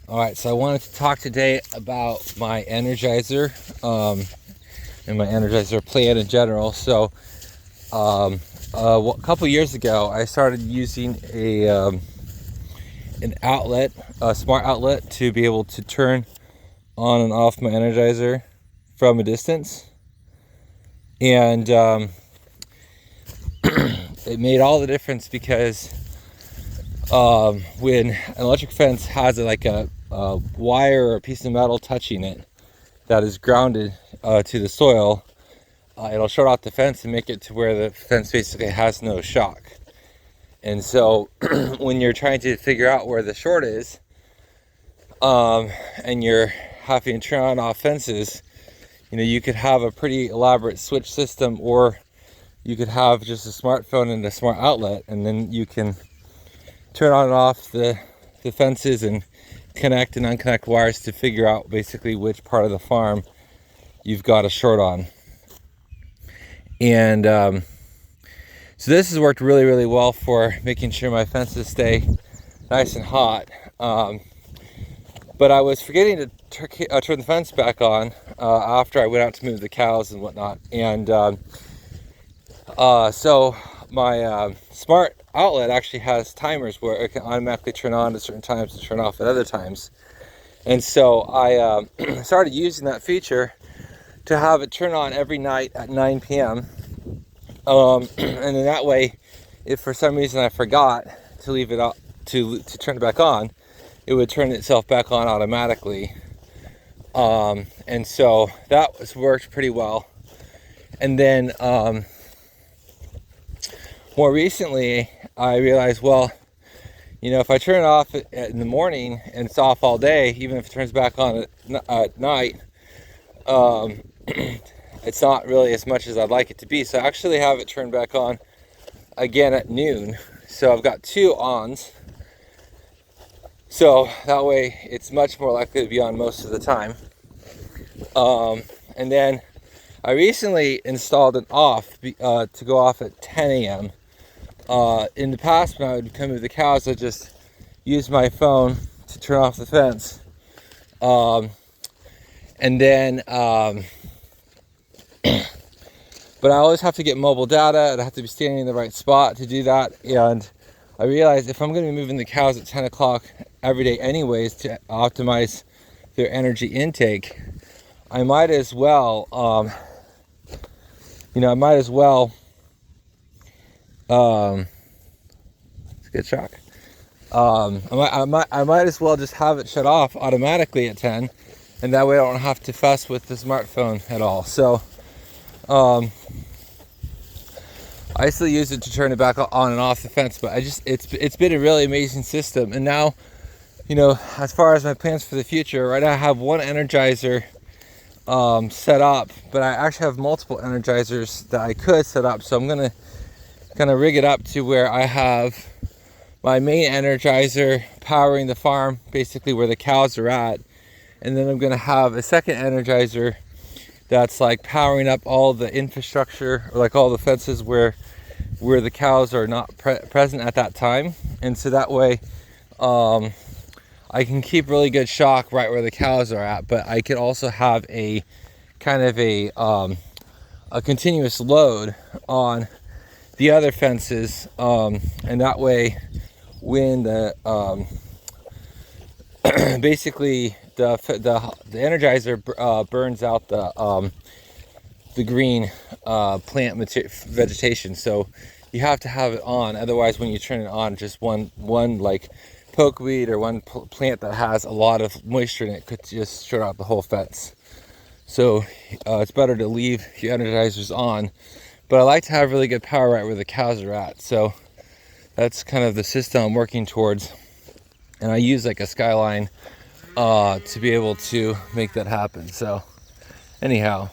All right, so I wanted to talk today about my Energizer and my Energizer plan in general. So a couple years ago, I started using an outlet, a smart outlet, to be able to turn on and off my Energizer from a distance, and it made all the difference because when an electric fence has a wire or a piece of metal touching it that is grounded to the soil, it'll short out the fence and make it to where the fence basically has no shock. And so when you're trying to figure out where the short is, and you're having to turn on and off fences, you could have a pretty elaborate switch system, or you could have just a smartphone and a smart outlet, and then you can turn on and off the fences and connect and unconnect wires to figure out basically which part of the farm you've got a short on. And so this has worked really, really well for making sure my fences stay nice and hot. But I was forgetting to turn the fence back on after I went out to move the cows and whatnot. And so my smart outlet actually has timers where it can automatically turn on at certain times and turn off at other times. And so I started using that feature to have it turn on every night at 9 p.m. And then that way, if for some reason I forgot to leave it up to turn it back on, it would turn itself back on automatically. And so that worked pretty well. And then more recently, I realized, well, if I turn it off in the morning and it's off all day, even if it turns back on at night, it's not really as much as I'd like it to be. So I actually have it turned back on again at noon. So I've got two ons. So that way it's much more likely to be on most of the time. And then I recently installed an off to go off at 10 a.m. In the past, when I would come with the cows, I'd just use my phone to turn off the fence. And then, but I always have to get mobile data, and I have to be standing in the right spot to do that. And I realized if I'm going to be moving the cows at 10 o'clock every day anyways to optimize their energy intake, I might as well, it's a good shock. I might as well just have it shut off automatically at 10, and that way I don't have to fuss with the smartphone at all. So I still use it to turn it back on and off the fence, but it's been a really amazing system. And now, as far as my plans for the future, right now I have one Energizer set up, but I actually have multiple Energizers that I could set up. So I'm gonna kind of rig it up to where I have my main Energizer powering the farm, basically where the cows are at, and then I'm gonna have a second Energizer that's like powering up all the infrastructure, or like all the fences where the cows are not present at that time. And so that way I can keep really good shock right where the cows are at, but I can also have a kind of a continuous load on the other fences, and that way when the basically the Energizer burns out the green plant vegetation. So you have to have it on, otherwise when you turn it on, just one like pokeweed or one plant that has a lot of moisture in it could just shut out the whole fence. So it's better to leave your Energizers on, but I like to have really good power right where the cows are at. So that's kind of the system I'm working towards, and I use like a Skyline to be able to make that happen. So anyhow,